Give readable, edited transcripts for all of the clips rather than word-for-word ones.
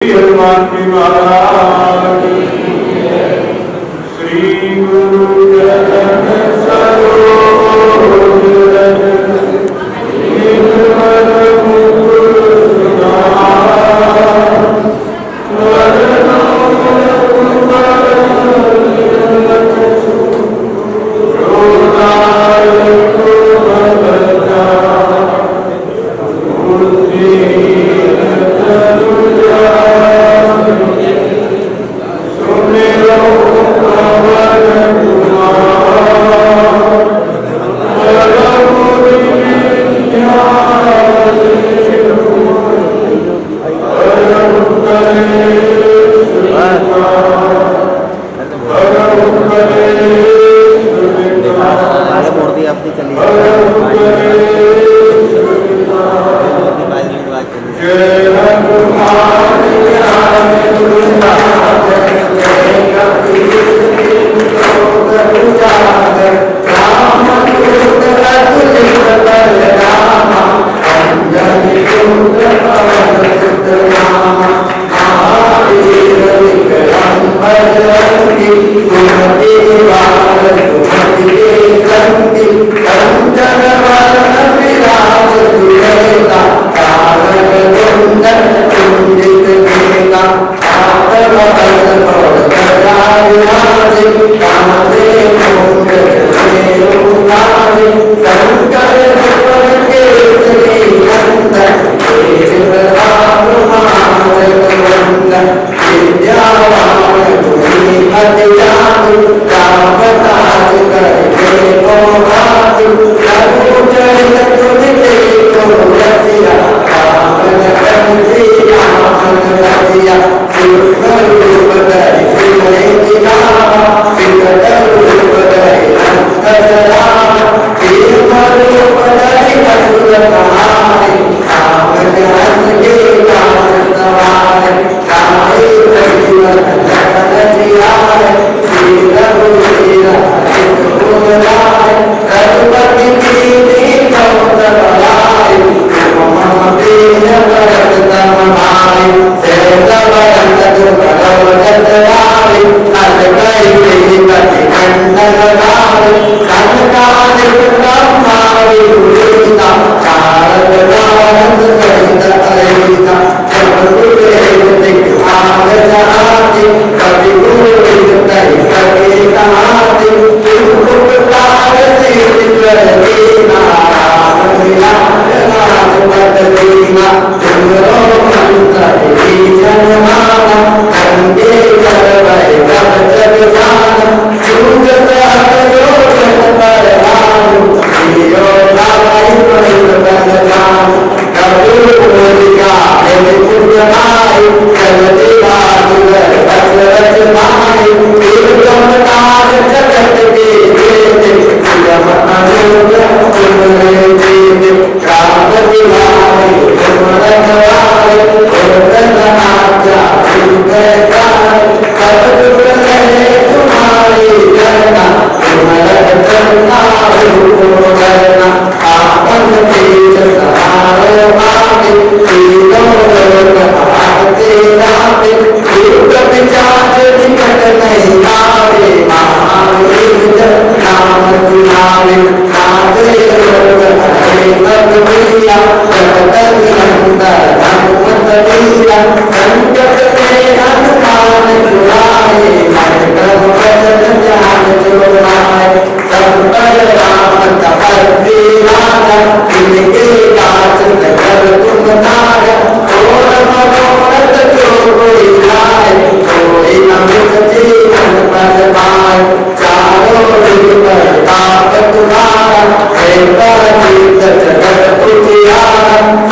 हनुमान जी महाराज श्री गुरु चरण सरोज रज निर्मल मुकुर सुधार वरनों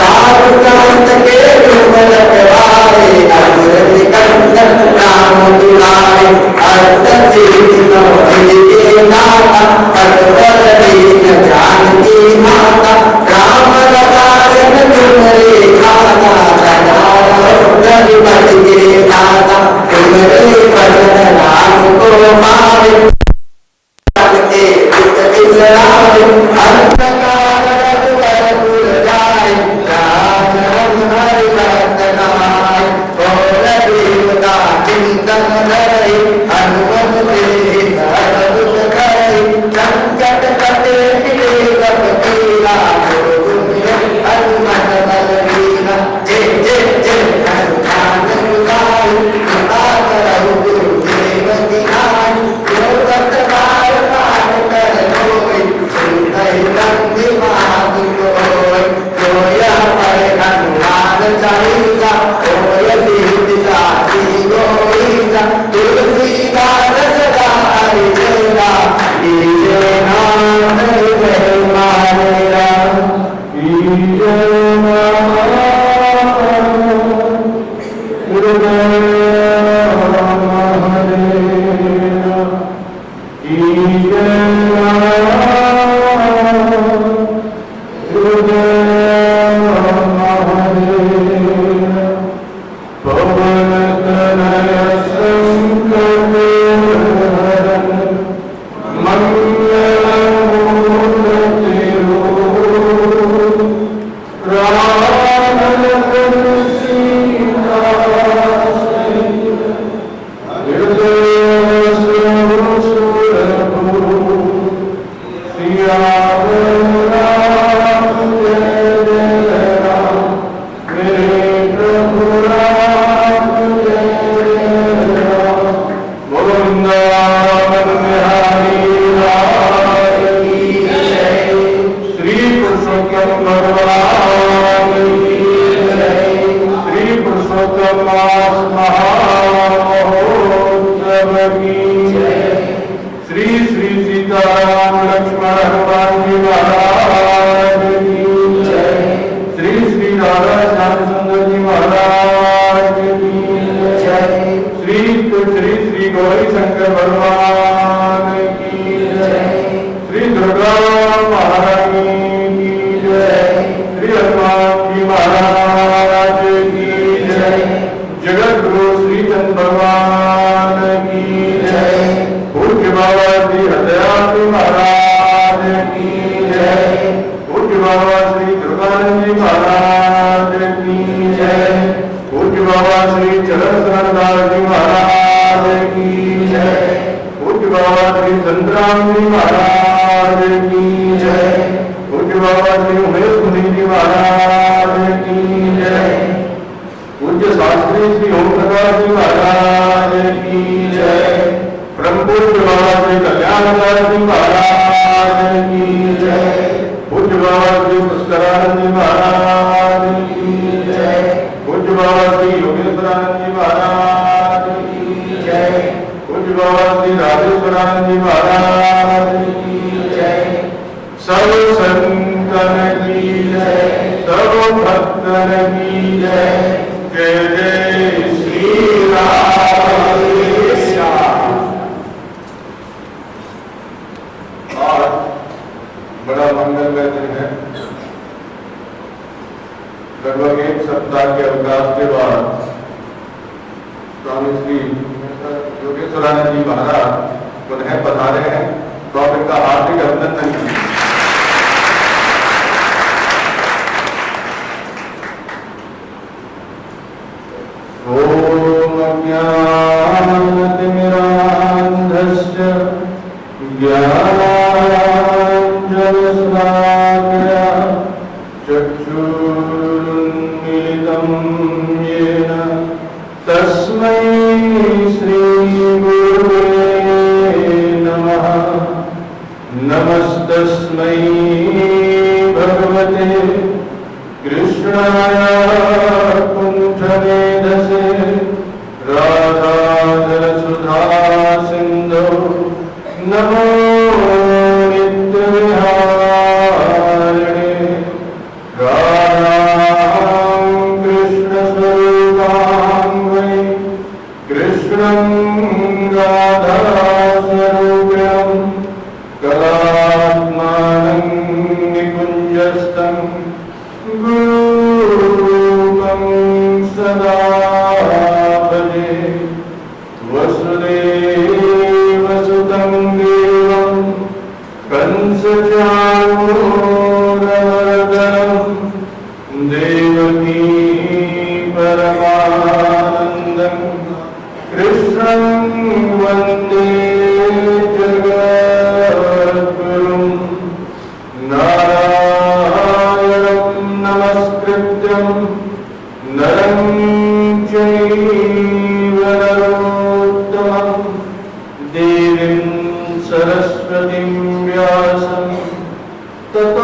साधु संत के सरस्वतीं व्यासं ततो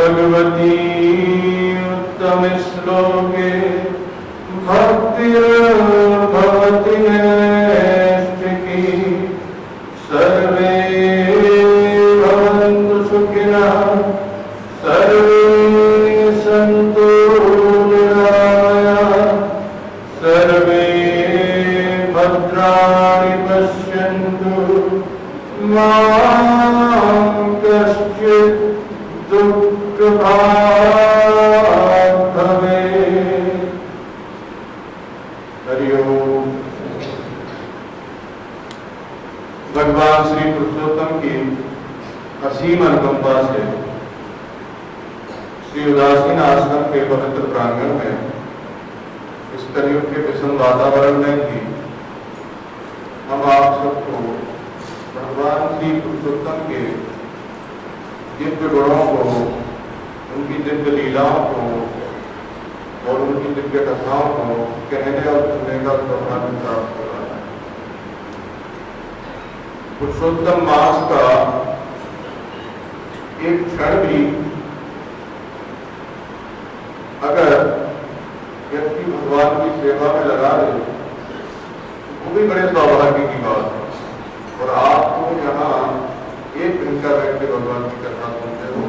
भगवती उत्तम श्लोके भक्तिर्भवति नैष्ठिकी सर्वे भवन्तु सुखिनः सर्वे सन्तु निरामयाः सर्वे भद्राणि पश्यन्तु मा कश्चित् दुःखभाग् भवेत्। हरि ओम। भगवान श्री पुरुषोत्तम की असीम अनुकंपा से श्री उदासीन आश्रम के पवित्र प्रांगण में इस कलयुग के विषम वातावरण में भी हम आप सबको भगवान श्री पुरुषोत्तम के दिव्य गुणों को, उनकी दिव्य लीलाओं को और उनकी दिव्य कथाओं को कहने और सुनने का सौभाग्य प्राप्त हो रहा है। पुरुषोत्तम मास का एक क्षण भी अगर व्यक्ति भगवान की सेवा में लगा दे वो भी बड़े सौभाग्य की बात है। और आपको यहाँ एक घंटा बैठ के भगवान की कथा सुनते हो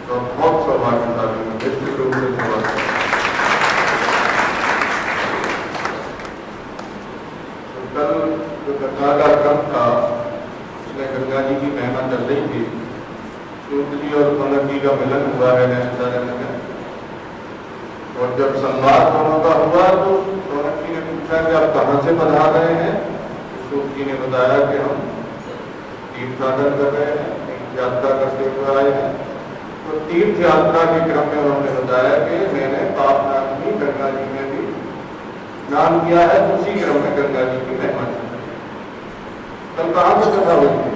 तो बहुत सौभाग्यशाली है, निश्चित रूप से सौभाग्य। तो कल जो कथा का क्रम था उसमें गंगा जी की महिमा चल रही थी। सूत जी और कमल जी का मिलन हुआ है नैमिषारण्य में। और जब संवाद दोनों का हुआ तो सौनक जी ने पूछा कि आप कहाँ से पधार रहे हैं। सूत जी ने बताया कि हम तीर्थाटन कर रहे हैं, तीर्थ यात्रा करते हुए आए हैं। तो तीर्थ यात्रा के क्रम में उन्होंने बताया कि मैंने पापनाशनी गंगा जी में भी स्नान किया है। उसी क्रम में गंगा जी की महिमा चल रही है। कल कहाँ से कथा हुई थी?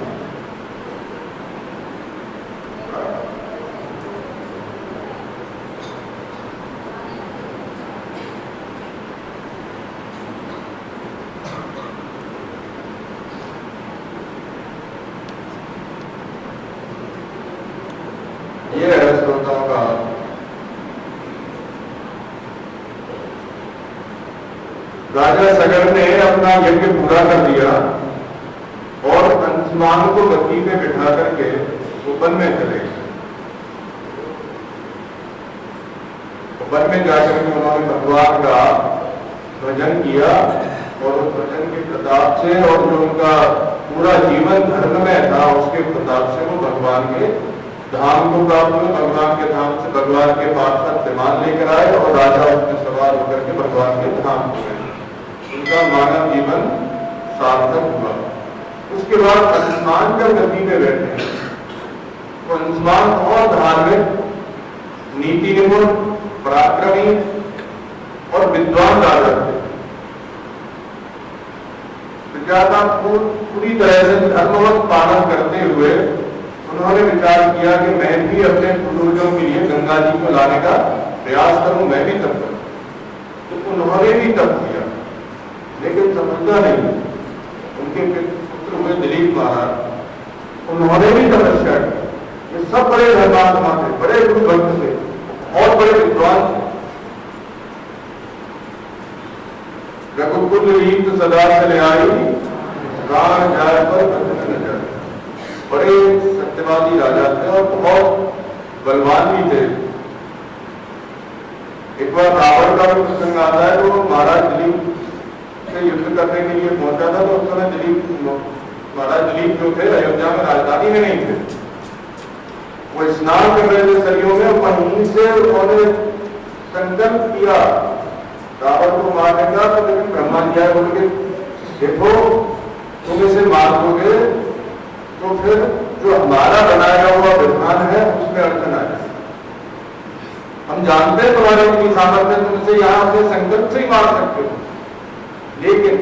ये है श्रोताओं का राजा सगर ने अपना यज्ञ पूरा कर दिया और अंशुमान को गद्दी पे बिठा करके वन में चले गए। वन में जाकर के उन्होंने भगवान का भजन किया और उस भजन के प्रताप से और जो उनका पूरा जीवन धर्म में था उसके प्रताप से वो भगवान के धाम को प्राप्त हुए। भगवान के धाम से भगवान के पास तक विमान लेकर आए और राजा उसमें सवार होकर के भगवान के धाम को गए। उनका मानव जीवन सार्थक हुआ। उसके बाद अंशुमान जब गद्दी पे बैठे तो अंशुमान और धार्मिक, नीति निपुण, पराक्रमी और विद्वान राजा थे। प्रजा का पूरी तरह से धर्मवत पालन करते हुए उन्होंने विचार किया कि मैं भी अपने पूर्वजों के लिए गंगा जी को लाने का प्रयास करूं, मैं भी तप करूं। तो उन्होंने भी तप किया लेकिन समझता नहीं। उनके पुत्र हुए दिलीप महाराज, उन्होंने भी तपस्या की। ये सब बड़े धर्मात्मा थे, बड़े गुरु भक्त थे और बड़े विद्वान थे। रघुकुल रीत सदा चले आई, प्राण जाए पर बंधन न जाए। बड़े सत्यवादी राजा थे और बहुत बलवान भी थे। एक बार रावण का भी प्रसंग आता है तो महाराज दिलीप से युद्ध करने के लिए पहुंचा था। तो उस समय महाराज दिलीप जो थे अयोध्या में राजधानी में नहीं थे, वो स्नान कर रहे थे सरयू में। वहीं से उन्होंने संकल्प किया रावण को मारने का। तो लेकिन ब्रह्मा जी आए, बोले देखो तुम इसे मार दोगे तो फिर जो हमारा बनाया हुआ विधान है उसमें अड़चन आ जाए। हम जानते हैं तुम्हारे इतनी सामर्थ्य, तुम इसे यहाँ से संकल्प से ही मार सकते हो, लेकिन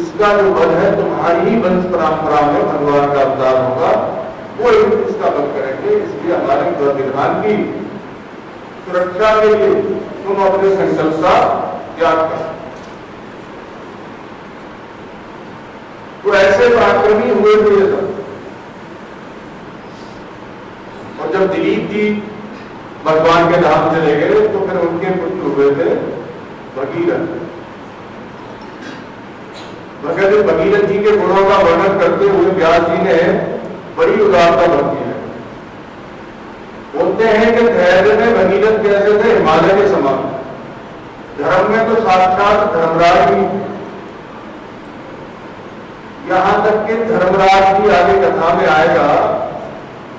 इसका जो वध है तुम्हारी ही वंश परंपरा में भगवान का अवतार होगा, वो इसका वध करेंगे। इसलिए हमारे विधान की सुरक्षा के लिए तुम अपने संकल्प का त्याग करो। तो ऐसे पराक्रमी हुए थे ये सब। और जब दिलीप जी भगवान के धाम चले गए तो फिर उनके पुत्र हुए थे भगीरथ। भगत भगीरथ जी के गुणों का वर्णन करते हुए व्यास जी ने बड़ी उदारता बरती है। बोलते हैं कि धैर्य में भगीरथ कैसे थे, हिमालय के समान। धर्म में तो साक्षात धर्मराज भी, यहां तक कि धर्मराज भी आगे कथा में आएगा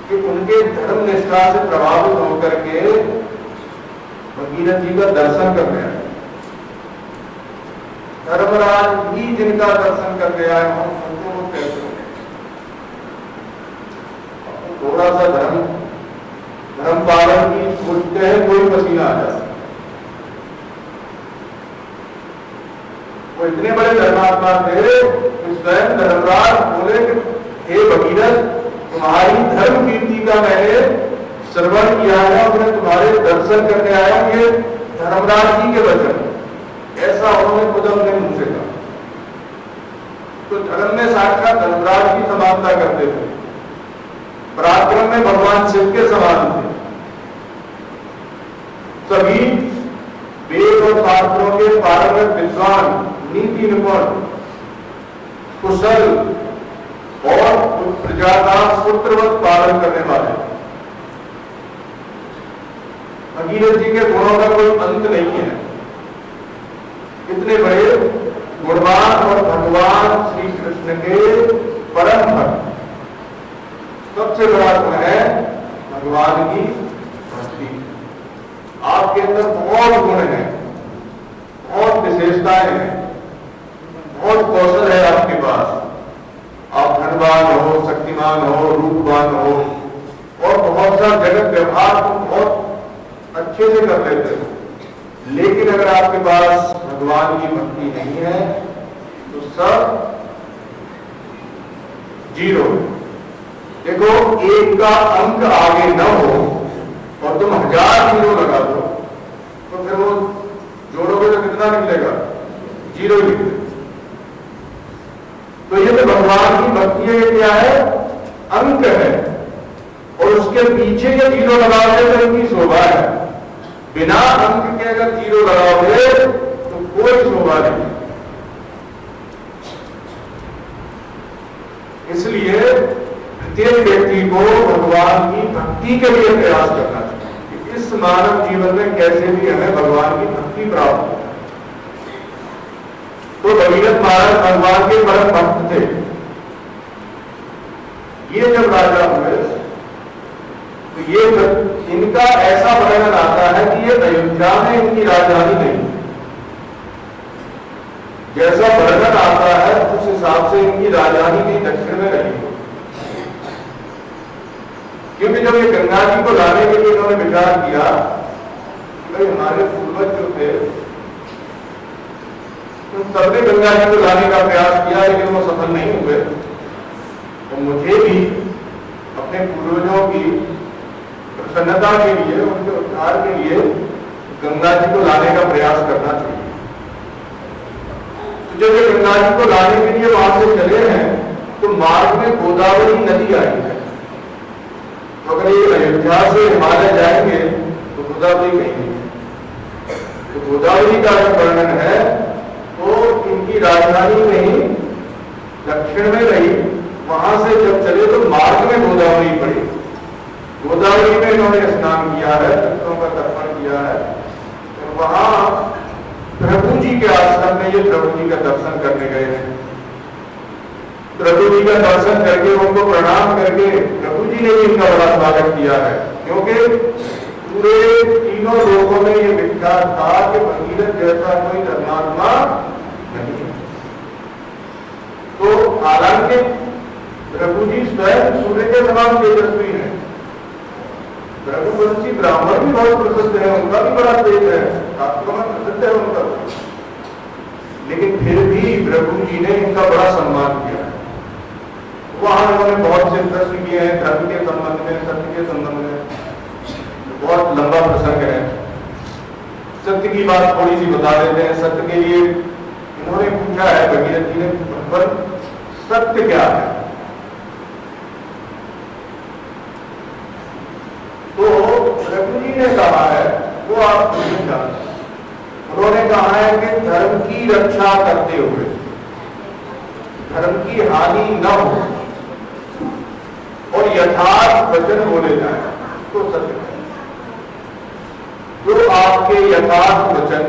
कि उनके धर्म निष्ठा से प्रभावित होकर के भगीरथ जी का दर्शन करने आए। धर्मराज भी जिनका दर्शन करने आए हम उनको वो कैसे होंगे? थोड़ा सा धर्म पालन की सोचते हैं, कोई पसीना आ जाता। वो इतने बड़े धर्मात्मा थे कि स्वयं धर्मराज बोले कि हे भगीरथ, तुम्हारी धर्म कीर्ति का मैंने श्रवण किया है और मैं तुम्हारे दर्शन करने आया हूं। ये धर्मराज जी के वचन, ऐसा उन्होंने खुद अपने मुंह से कहा। तो धर्म में साक्षात धर्मराज की समानता करते थे, पराक्रम में भगवान शिव के समान थे। सभी वेद और शास्त्रों के पारंगत विद्वान, नीति निपुण, कुशल और प्रजा का पुत्रवत पालन करने वाले। भगीरथ जी के गुणों का कोई अंत नहीं है। इतने बड़े गुणवान और भगवान श्री कृष्ण के परम भक्त। सबसे बड़ा गुण है भगवान की भक्ति। आपके अंदर बहुत गुण है, बहुत विशेषताएं हैं, बहुत कौशल है आपके पास। आप धनवान हो, शक्तिमान हो, रूपवान हो और बहुत सा जगत व्यवहार को बहुत अच्छे से कर लेते हो, लेकिन अगर आपके पास भगवान की भक्ति नहीं है तो सब जीरो। देखो, एक का अंक आगे न हो और तुम 1000 जीरो लगा दो तो फिर वो जोड़ोगे तो कितना निकलेगा? जीरो ही। तो ये तो भगवान की भक्ति है, क्या है? अंक है। और उसके पीछे के जीरो लगाओगे तो इनकी शोभा है। बिना अंक के अगर जीरो लगाओगे तो कोई शोभा नहीं। इसलिए प्रत्येक व्यक्ति को भगवान की भक्ति के लिए प्रयास करना चाहिए कि इस मानव जीवन में कैसे भी हमें भगवान की भक्ति प्राप्त हो। तो भगीरथ महाराज भगवान के परम भक्त थे। ये जब राजा हुए तो ये इनका ऐसा वर्णन आता है कि ये अयोध्या में इनकी राजधानी नहीं, जैसा वर्णन आता है उस हिसाब से इनकी राजधानी कहीं दक्षिण में रही। क्योंकि जब ये गंगा जी को लाने के लिए इन्होंने विचार किया कि भाई हमारे पूर्वज जो थे तो सबने गंगा जी को लाने का प्रयास किया लेकिन वो सफल नहीं हुए, तो मुझे भी अपने पूर्वजों की प्रसन्नता के लिए, उनके उद्धार के लिए गंगा जी को लाने का प्रयास करना चाहिए। तो जब ये गंगा जी को लाने के लिए वहां से चले हैं तो मार्ग में गोदावरी नदी आई है। तो अगर ये अयोध्या से हिमालय जाएंगे तो गोदावरी कहीं नहीं। तो गोदावरी का जो वर्णन है तो इनकी राजधानी नहीं दक्षिण में रही, वहां से जब चले तो मार्ग में गोदावरी पड़ी। गोदावरी में इन्होंने स्नान किया है, पितरों का तर्पण किया है। तो वहां प्रभु जी के आश्रम में ये प्रभु जी का दर्शन करने गए हैं। प्रभु जी का दर्शन करके उनको प्रणाम करके प्रभु जी ने भी इनका बड़ा स्वागत किया है, क्योंकि पूरे तीनों लोगों में ये विख्यात था कि भगीरथ जैसा कोई धर्मात्मा नहीं। तो हालांकि प्रभु जी स्वयं सूर्य के समान तेजस्वी है। रघुवंशी ब्राह्मण भी बहुत प्रसिद्ध है, उनका भी बड़ा तेज है, शास्त्रों में प्रसिद्ध है उनका। लेकिन फिर भी प्रभु जी ने इनका बड़ा सम्मान किया है। वहां उन्होंने बहुत से प्रश्न किए हैं धर्म के संबंध में, सत्य के संबंध में। बहुत लंबा प्रसंग है, सत्य की बात थोड़ी सी बता देते हैं। सत्य के लिए इन्होंने पूछा है भगीरथ जी ने, भगवान सत्य क्या है? तो प्रभु जी ने रक्षा करते हुए, धर्म की हानि न हो और यथार्थ वचन बोले जाए तो सत्य है। जो आपके यथार्थ वचन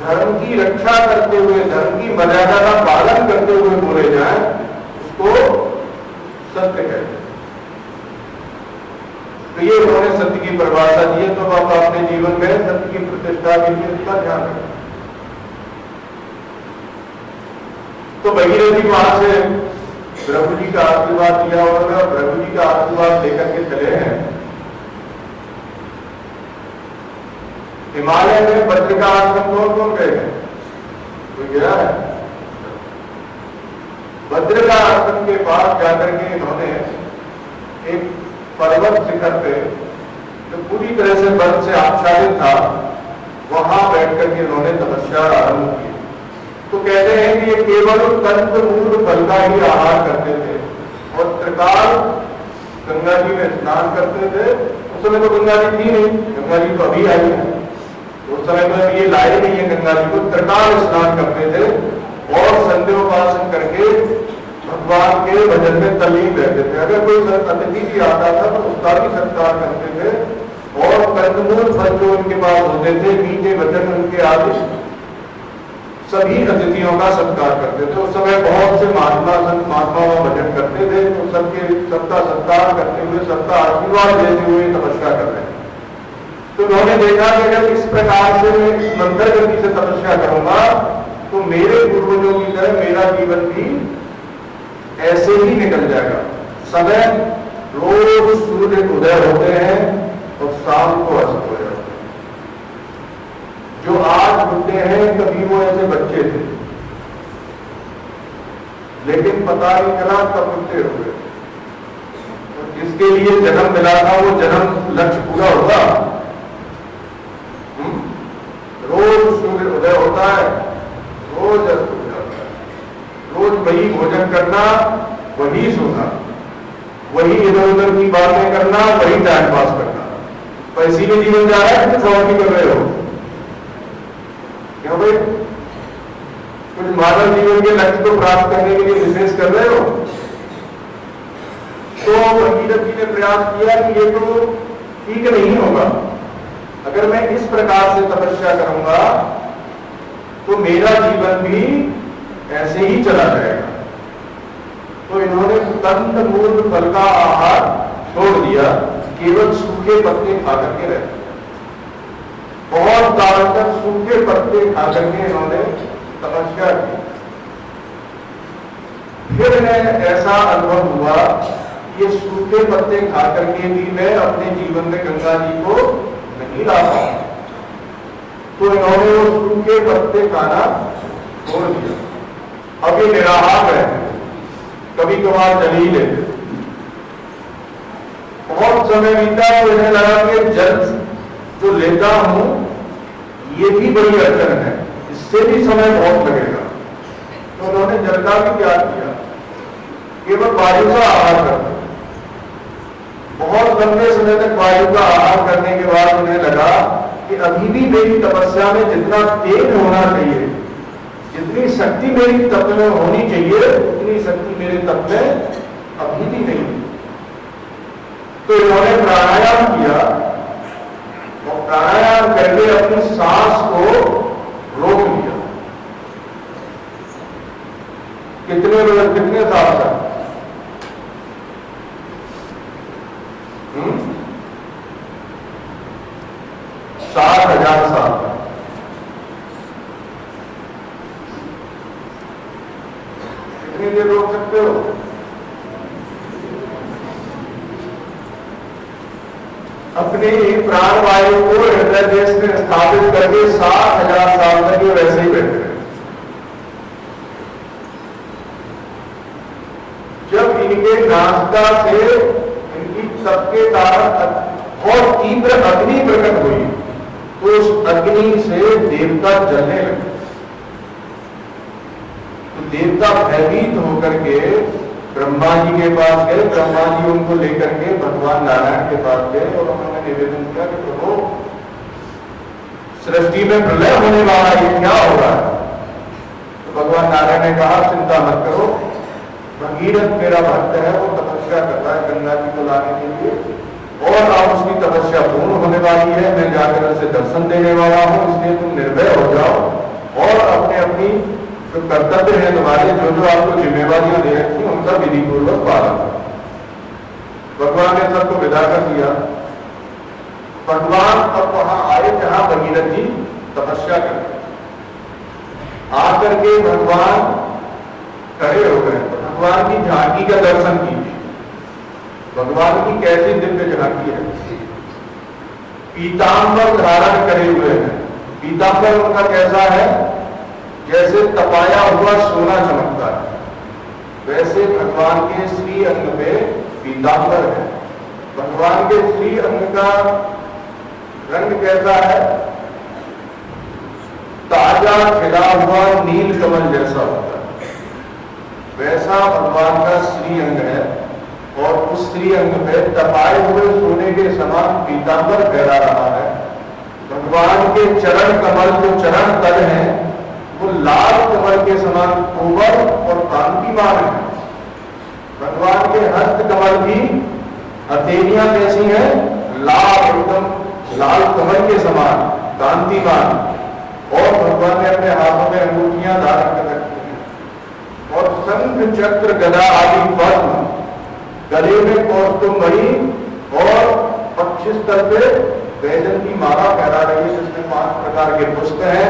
धर्म की रक्षा करते हुए, धर्म की मर्यादा का पालन करते हुए बोले जाए, उसको सत्य कहते हैं। तो ये उन्होंने सत्य की परिभाषा दी है। तो आप अपने जीवन में सत्य की प्रतिष्ठा के लिए इसका ध्यान रखें। तो भगीरथी वहां से प्रभु जी का आशीर्वाद लिया और प्रभु जी का आशीर्वाद लेकर के चले हैं। हिमालय में बद्रिका आश्रम कौन कौन गए हैं? कोई गया है? बद्रिका आश्रम के पास जाकर के इन्होंने एक पर्वत शिखर पे, जो पूरी तरह से बर्फ से आच्छादित था, वहां बैठ करके इन्होंने तपस्या आरंभ की। तो कहते हैं कि ये केवल कंद मूल फल का ही आहार करते थे और त्रिकाल गंगा जी में स्नान करते थे। उस समय तो गंगा जी थी नहीं, गंगा जी तो अभी आई है। उस समय में ये लाए नहीं है गंगा जी को। त्रिकाल स्नान करते थे और संध्योपासन करके भगवान के भजन में तल्लीन रहते थे। अगर कोई अतिथि भी आता था तो उसका भी सत्कार करते थे और कंदमूल फल जो उनके पास होते थे, मीठे वचन उनके आदि, सभी अतिथियों का सत्कार करते थे। उस समय बहुत से महात्मा संत महात्मा भजन करते थे, तो सबका सत्कार करते हुए, सबका आशीर्वाद देते हुए तपस्या कर रहे हैं। तो उन्होंने देखा कि अगर इस प्रकार से मैं इस मंत्र गति से तपस्या करूंगा तो मेरे पूर्वजों की तरह मेरा जीवन भी ऐसे ही निकल जाएगा। समय रोज सूर्य उदय होते हैं और शाम को अस्त हो जाते हैं। जो आज बुढ़े हैं, कभी वो ऐसे बच्चे थे, लेकिन पता नहीं चला कब बुढ़े हुए। तो जिसके लिए जन्म मिला था वो जन्म लक्ष्य पूरा होगा। रोज सूर्य उदय होता है, रोज अस्त हो जाता है। रोज वही भोजन करना, वही सोना, वही इधर उधर की बातें करना, वही टाइम पास करना। तो इसीलिए जीवन जा रहा है, कुछ और भी कर रहे हो क्यों भाई? कुछ मानव जीवन के लक्ष्य को प्राप्त करने के लिए विशेष कर रहे हो? तो भगीरथ जी ने प्रयास किया कि ये तो ठीक नहीं होगा। अगर मैं इस प्रकार से तपस्या करूंगा तो मेरा जीवन भी ऐसे ही चला जाएगा। तो इन्होंने कंद मूल फल का आहार छोड़ दिया, केवल सूखे पत्ते खा करके रहते। बहुत काल तक सूखे पत्ते खा करके इन्होंने तपस्या की। फिर इन्हें ऐसा अनुभव हुआ कि ये सूखे पत्ते खा करके भी मैं अपने जीवन में गंगा जी को नहीं ला पाऊं। तो इन्होंने वो सूखे पत्ते खाना छोड़ दिया। अब ये निराहार रहते, कभी कभार जल ही लेते। बहुत समय बीता तो इन्हें लगा कि जल जो लेता हूं ये भी बड़ी अड़चन है, इससे भी समय बहुत लगेगा। तो उन्होंने जल का भी त्याग किया, केवल वायु का आहार करते। बहुत लंबे समय तक वायु का आहार करने के बाद उन्हें लगा कि अभी भी मेरी तपस्या में जितना तेज होना चाहिए, जितनी शक्ति मेरी तप में होनी चाहिए, उतनी शक्ति मेरे तप में अभी भी नहीं। तो इन्होंने प्राणायाम किया और प्राणायाम करके अपनी सांस को रोक लिया। कितने साल तक? सात 7,000 साल तक। कितनी देर रोक सकते हो? अपने प्राण वायु को हृदय देश में स्थापित करके 7,000 साल तक ये वैसे ही बैठे रहे। जब इनके नासिका से इनकी तप के कारण बहुत तीव्र अग्नि प्रकट हुई तो उस अग्नि से देवता जलने लगे। तो देवता भयभीत होकर के ब्रह्मा जी के पास गए। ब्रह्मा जी उनको लेकर के भगवान नारायण के पास गए और उन्होंने निवेदन किया कि प्रभु, सृष्टि में प्रलय होने वाला, ये क्या हो रहा है? भगवान नारायण ने कहा चिंता मत करो, भगीरथ मेरा भक्त है, वो तपस्या कर रहा है गंगा जी को लाने के लिए, और अब उसकी तपस्या पूर्ण होने वाली है, मैं जाकर उसे दर्शन देने वाला हूँ, इसलिए तुम निर्भय हो जाओ और अपने अपनी जो कर्तव्य है तुम्हारे, जो जो आपको जिम्मेवारियां दे रखी उनका विधि पूर्वक पालन करो। भगवान ने सबको विदा कर दिया। भगवान अब वहां आए जहां भगीरथ जी तपस्या करते, आकर के भगवान खड़े हो गए, तो भगवान की झांकी का दर्शन कीजिए। भगवान की कैसी दिव्य झांकी है। पीतांबर धारण करे हुए हैं। पीतांबर उनका कैसा है, जैसे तपाया हुआ सोना चमकता है, वैसे भगवान के श्री अंग पे पीतांबर है। भगवान के श्री अंग का रंग कैसा है, ताजा खिला हुआ नील कमल जैसा होता है, वैसा भगवान का श्री अंग है। और उस श्री अंग पे तपाए हुए सोने के समान पीतांबर फहरा रहा है। भगवान के चरण कमल, जो चरण तल है, वो लाल कमल के समान कोमल और कांतिमान है। भगवान के हस्त कमल की हथेलियां कैसी हैं, लाल, एकदम लाल कमल के समान कांतिमान। और भगवान ने अपने हाथों में अंगूठियां धारण कर रखी हैं। और शंख चक्र गदा आदि पद्म, गले में कौस्तुभमणि और पक्षस्थल पे वैजन की माला फहरा रही है, जिसमें 5 प्रकार के पुष्प हैं।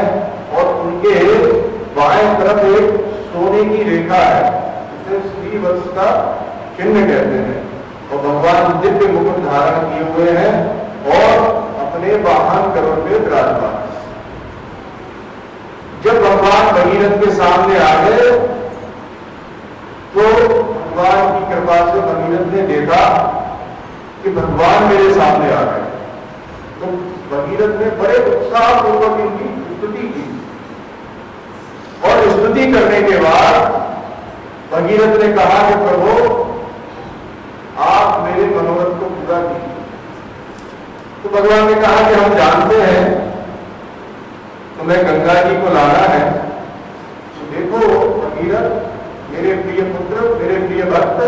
और उनके बाएं तरफ एक सोने की रेखा है, जिसे श्रीवत्स का चिन्ह कहते हैं। और भगवान दिव्य मुकुट धारण किए हुए हैं और अपने वाहन गरुड़ पे विराजमान। जब भगवान भगीरथ के सामने आ गए तो भगवान की कृपा से भगीरथ ने देखा कि भगवान मेरे सामने आ गए। तो भगीरथ ने बड़े उत्साह पूर्वक इनकी स्तुति की। और स्तुति करने के बाद भगीरथ ने कहा कि प्रभु आप मेरे मनोरथ को पूरा कीजिए। तो भगवान ने कहा कि हम जानते हैं तुम्हें गंगा जी को लाना है, तो देखो भगीरथ, मेरे प्रिय पुत्र, मेरे प्रिय भक्त,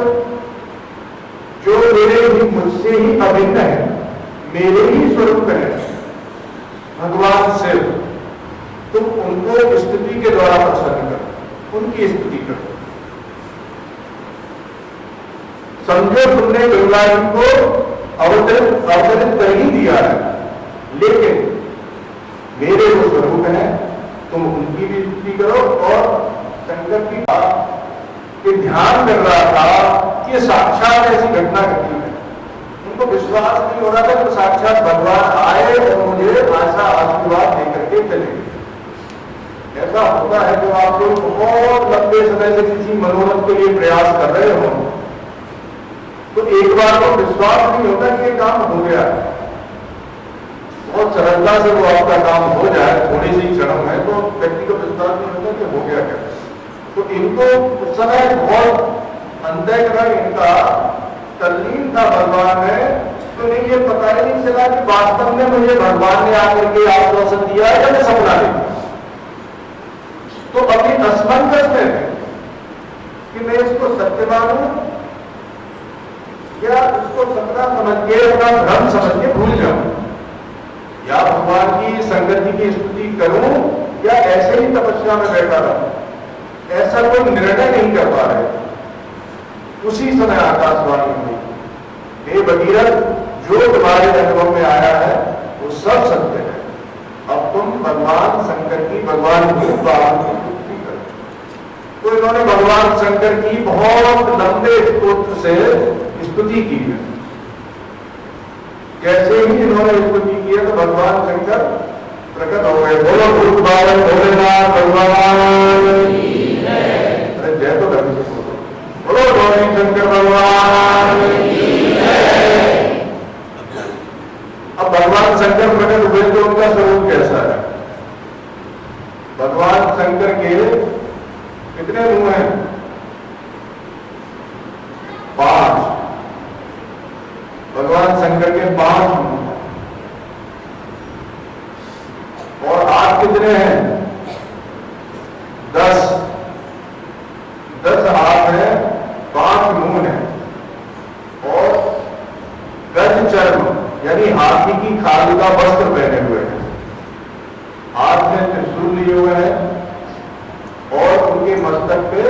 जो मेरे ही मुझसे ही अभिन्न है, मेरे ही स्वरूप है, भगवान शिव, तुम उनको स्तुति के द्वारा प्रसन्न करो, उनकी स्तुति करो। समझो तुमने गंगा जी को अवतरित कर ही दिया है, लेकिन मेरे वो स्वरूप है, तुम उनकी भी स्तुति करो। और शंकर की बात के ध्यान कर रहा था कि साक्षात ऐसी घटना घटी है। उनको विश्वास नहीं हो रहा था कि साक्षात भगवान आए और मुझे ऐसा आशीर्वाद देकर के चले। ऐसा होता है जब आप लोग बहुत लंबे समय से किसी मनोरथ के लिए प्रयास कर रहे हो, तो एक बार तो विश्वास नहीं होता कि ये काम हो गया है। बहुत सरलता से वो आपका काम हो जाए, थोड़ी सी क्षण में, तो व्यक्ति को विश्वास नहीं होता कि हो गया क्या। तो इनको उस समय बहुत अंतःकरण इनका तल्लीन था भगवान में, तो नहीं ये पता ही नहीं चला कि वास्तव में मुझे भगवान ने आकर के आश्वासन दिया है या मैं सपना देखा। तो अभी असमंजस में थे कि मैं इसको सत्य मानूं या इसको सपना समझ के, अपना भ्रम समझ के भूल जाऊं, या भगवान की संगति की स्तुति करूं या ऐसे ही तपस्या में बैठा रहूं। ऐसा कोई निर्णय नहीं कर पा रहे। उसी समय आकाशवाणी हुई, हे भगीरथ, जो तुम्हारे अनुभव में आया है वो सब सत्य है। अब तुम भगवान शंकर की, भगवान भूत वाहन की स्तुति करो। तो इन्होंने भगवान शंकर की बहुत लंबे स्तोत्र से स्तुति की है। जैसे ही इन्होंने स्तुति की है तो भगवान शंकर प्रकट हो गए। बोलो भूत बालन भोलेनाथ भगवान, अरे जय तो करनी से बोलो, बोलो गौरी शंकर भगवान। अब भगवान शंकर प्रकट हुए तो उनका स्वरूप कैसा है? भगवान शंकर के कितने मुंह हैं? 5। भगवान शंकर के 5 मुंह हैं। और हाथ कितने हैं? 10। का वस्त्र पहने हुए हैं, हाथ में त्रिशूल लिए हुए हैं और उनके मस्तक पे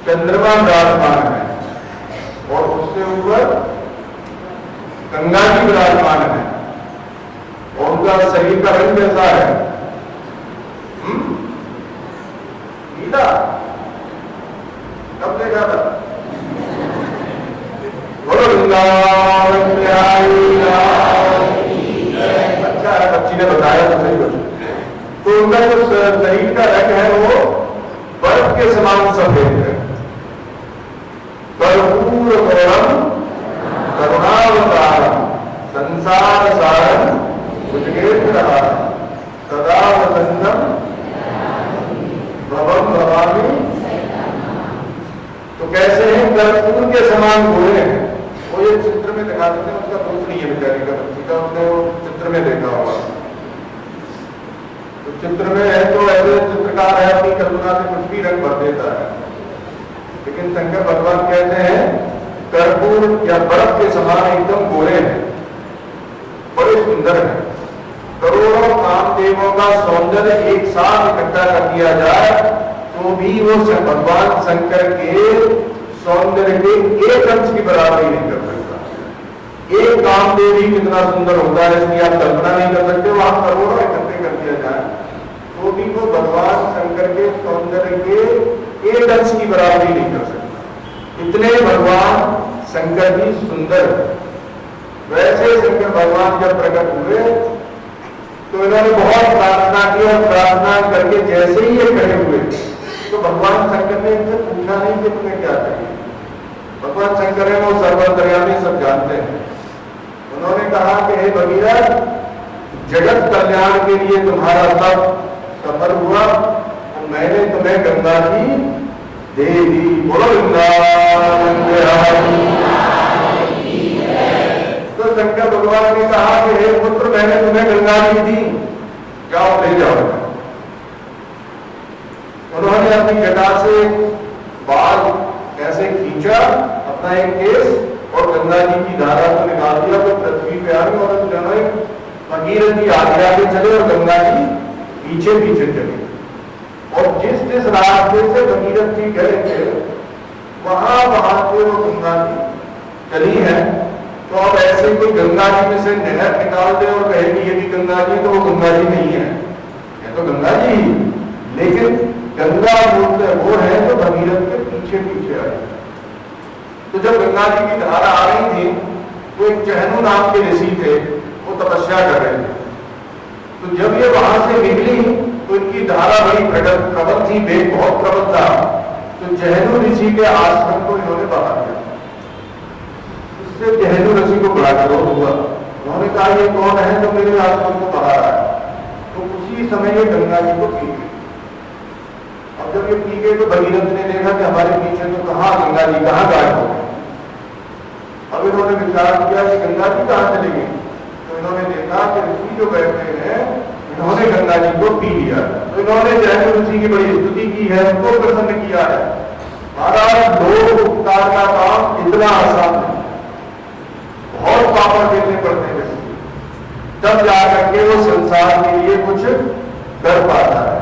चंद्रमा विराजमान है और उसके ऊपर गंगा जी विराजमान है और उनका शरीर का रंग कैसा है? नीला। कब देखा था? अच्छा है, बच्ची ने बताया तो सही कुछ। तो उनका जो शरीर का रंग है वो बर्फ के समान सफेद है। कर्पूर गौरम करुणावतारम संसार सारम भुजगेन्द्रहारम सदा वसंतम भवम भवामी। तो कैसे हैं? कर्पूर के समान गोरे हैं। वो ये चित्र में दिखाते हैं, उसका दोष नहीं है बेचारी का, बच्ची का, उसने वो चित्र में देखा होगा। तो चित्र में है तो ऐसे चित्रकार है, अपनी कल्पना से कुछ भी रंग भर देता है, लेकिन शंकर भगवान कहते हैं कर्पूर या बर्फ के समान एकदम गोरे हैं, बड़े सुंदर हैं। करोड़ों कामदेवों का सौंदर्य एक साथ इकट्ठा कर दिया जाए तो भी वो भगवान शंकर के सौंदर्य के एक अंश की बराबरी नहीं कर सकता। एक कामदेव ही कितना सुंदर होता है इसकी आप कल्पना नहीं कर सकते। वहां करोड़ों इकट्ठे कर दिया जाए तो भी वो भगवान शंकर के सौंदर्य के एक अंश की बराबरी नहीं कर सकता। इतने भगवान शंकर जी सुंदर। वैसे शंकर भगवान जब प्रकट हुए तो इन्होंने बहुत प्रार्थना की और प्रार्थना करके जैसे ही ये खड़े हुए तो भगवान शंकर ने इनसे पूछा नहीं कि तुम्हें क्या चाहिए। भगवान शंकर है वो सर्वंतर्यामी, सब जानते हैं। उन्होंने कहा कि हे भगीरथ, जगत कल्याण के लिए तुम्हारा सब सफल हुआ तो मैंने तुम्हें गंगा जी दे दी। बोलो वृंदावन बिहारी। तो शंकर भगवान ने कहा कि हे पुत्र, मैंने तुम्हें गंगा जी दी, जाओ ले जाओ। उन्होंने अपनी जटा से बाल ऐसे खींचा, अपना एक केस, और गंगा जी की धारा को निकाल दिया तो पृथ्वी पे आ गई। और दोनों भगीरथ जी आगे आगे चले और गंगा जी पीछे पीछे चले। और जिस जिस रास्ते से भगीरथ जी गए थे वहां वहां से वो गंगा जी चली है। तो अब ऐसे कोई गंगा जी में से नहर निकाल दे और कहे कि ये भी गंगा जी, तो वो गंगा जी नहीं है, ये तो गंगा जी। लेकिन गंगा वो है तो भगीरथ के पीछे पीछे आई। तो जब गंगा जी की धारा आ रही थी तो एक चहनु नाम के ऋषि थे, वो तपस्या कर रहे थे। तो जब ये वहां से निकली तो इनकी धारा बड़ी प्रबल थी, वेग बहुत प्रबल था। तो चहनु ऋषि के आश्रम को इन्होंने बाहर किया। इससे चहनु ऋषि को बड़ा क्रोध हुआ। उन्होंने कहा ये कौन है जो मेरे आश्रम को बाहर आया। तो उसी समय ये गंगा जी को पी गई। अब जब ये पी गए तो भगीरथ ने देखा कि हमारे पीछे तो कहाँ गंगा जी कहाँ गायब हो गए। अब इन्होंने विचार किया कि गंगा जी कहाँ चले गए। तो इन्होंने देखा कि ऋषि जो बैठे हैं इन्होंने गंगा जी को पी लिया। तो इन्होंने चहनु ऋषि की बड़ी स्तुति की है, उनको प्रसन्न किया है। महाराज, लोक उपकार का काम इतना आसान है, बहुत पापड़ देने पड़ते हैं तब जाकर के वो संसार के लिए कुछ कर पाता है।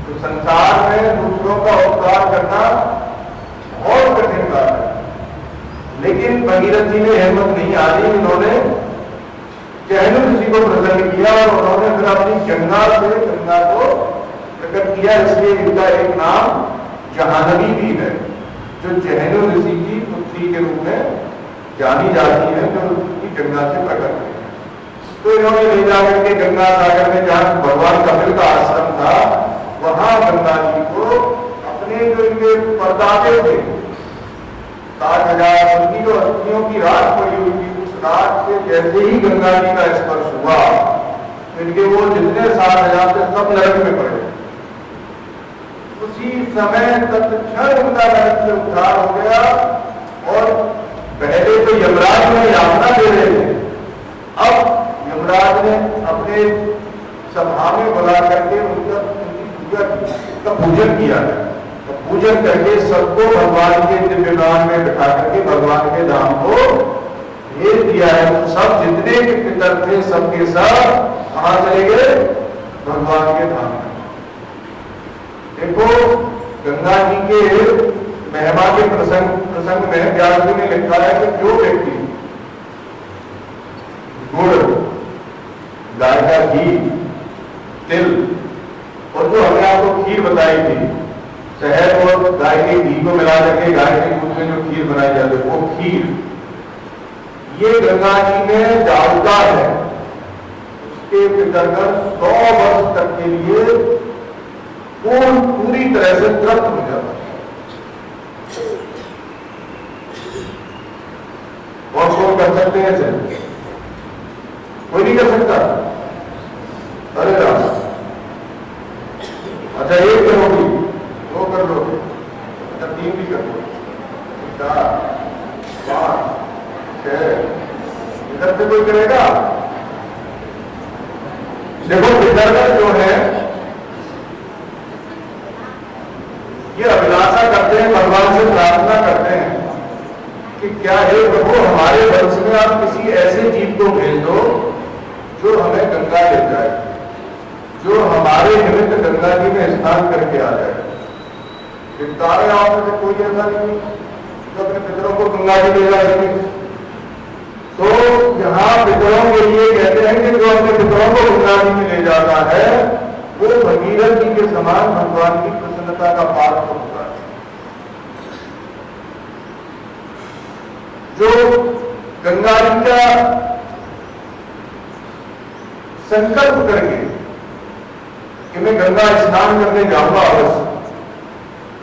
तो संसार में दूसरों का उपकार करना बहुत कठिन बात है। लेकिन भगीरथ जी ने हिम्मत नहीं हारी। उन्होंने चहनु ऋषि को प्रसन्न किया और उन्होंने फिर अपनी गंगा से गंगा को प्रकट किया। इसलिए इनका एक नाम जहानवी भी है, जो चहनु ऋषि की पुत्री के रूप में जानी जाती है, जो उसकी गंगा से प्रकट हुई। तो इन्होंने ले जाकर के गंगा सागर में जहां भगवान कपिल का आश्रम था वहां गंगा जी को अपने जो इनके परदाते थे 60,000 उनकी जो अस्थियों की राख पड़ी हुई थी, उस राख से जैसे ही गंगा जी का स्पर्श हुआ इनके वो जितने 60,000 थे सब नरक में पड़े। उसी समय तत्क्षण उनका नरक से उद्धार हो गया। और पहले तो यमराज ने यातना दे रहे थे, अब यमराज ने अपने सभा में बुला करके उनकी पूजा की, उनका पूजन किया है। तो पूजन करके सबको भगवान के दिव्यमान में बिठा करके भगवान के धाम को भेज दिया है, तो सब जितने भी पितर थे सबके सब कहां चले गए? भगवान के धाम में। देखो गंगा जी के महिमा के प्रसंग में व्यास जी ने लिखा है कि जो व्यक्ति गुड़, गाय का घी, तिल और जो हमने आपको खीर बताई थी, शहद और गाय के घी को मिला करके गाय के दूध में जो खीर बनाई जाती है, वो खीर, ये गंगा जी में डालता है। उसके पितरगण 100 वर्ष तक के लिए पूरी तरह से तृप्त हो जाता है। और कौन कर सकते हैं ऐसे? कोई नहीं कर सकता। अरे राम, अच्छा एक करोगी, 2 कर लोगे, अच्छा 3 भी कर लो, 4, 5, 6, इधर से कोई करेगा? देखो पितरगण जो है ये अभिलाषा करते हैं, भगवान से प्रार्थना करते हैं कि क्या है प्रभु, हमारे वंश में आप किसी ऐसे जीव को भेज दो जो हमें गंगा ले जाए, जो हमारे निमित्त गंगा जी में स्नान करके आ जाए। सारे गांव में कोई ऐसा नहीं जो अपने पितरों को गंगा जी ले जा सके। तो यहाँ पितरों के लिए कहते हैं कि जो अपने पितरों को गंगा जी में ले जाता है वो भगीरथ जी के समान भगवान की प्रसन्नता का पात्र होता है। जो गंगा जी का संकल्प करके कि मैं गंगा स्नान करने जाऊंगा अवश्य,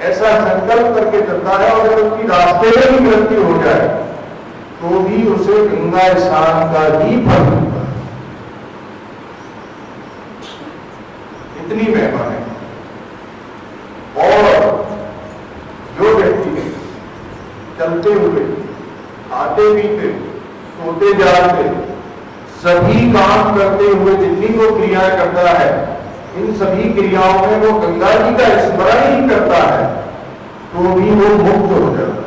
ऐसा संकल्प करके चलता है और अगर उसकी रास्ते में भी मृत्यु हो जाए तो भी उसे गंगा स्नान का ही फल मिलता है। इतनी महिमा है। और जो व्यक्ति चलते हुए, खाते पीते, सोते जागते, सभी काम करते हुए जितनी वो क्रियाएं करता है, इन सभी क्रियाओं में वो गंगा जी का स्मरण ही करता है तो भी वो मुक्त हो जाता है।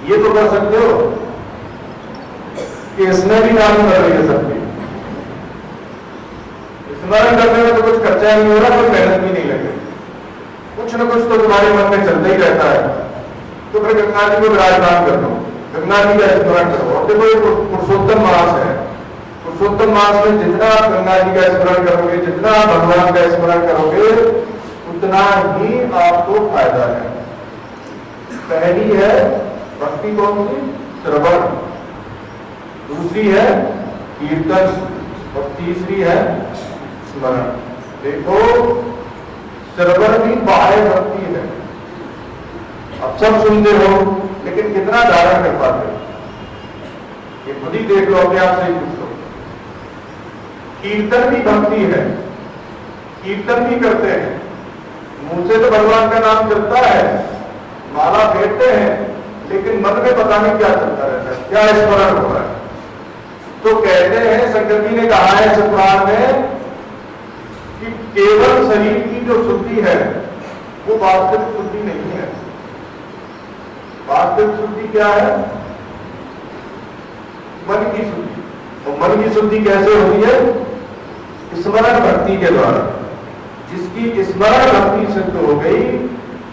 ये तो कर सकते हो कि इसमें भी काम कर रही है सबकी। स्मरण करने में तो कुछ खर्चा नहीं हो रहा, कोई मेहनत भी नहीं लगे, कुछ न कुछ तो तुम्हारे मन में चलता ही रहता है। तो फिर गंगा जी को विराजमान कर दो, गंगा जी का स्मरण करो। और देखो ये पुरुषोत्तम मास है, पुरुषोत्तम मास में जितना आप गंगा जी का स्मरण करोगे, जितना आप भगवान का स्मरण करोगे, उतना ही आपको फायदा है। पहली है भक्ति, कौन सी? श्रवण। दूसरी है कीर्तन और तीसरी है स्मरण। देखो श्रवण भी बाह्य भक्ति है, अब सब सुनते हो लेकिन कितना धारण कर पाते हो ये खुद ही देख लो, अपने आप से ही पूछ लो। कीर्तन भी भक्ति है, कीर्तन भी करते हैं, मुंह से तो भगवान का नाम चलता है, माला फेरते हैं, लेकिन मन में पता नहीं क्या चलता रहता है, क्या स्मरण हो रहा है। तो कहते हैं, शंकर जी ने कहा है पुराण में कि केवल शरीर की जो शुद्धि है वो वास्तविक शुद्धि नहीं है। वास्तविक शुद्धि क्या है? मन की शुद्धि। और मन की शुद्धि कैसे होती है? स्मरण भक्ति के द्वारा। जिसकी स्मरण भक्ति सिद्ध हो गई,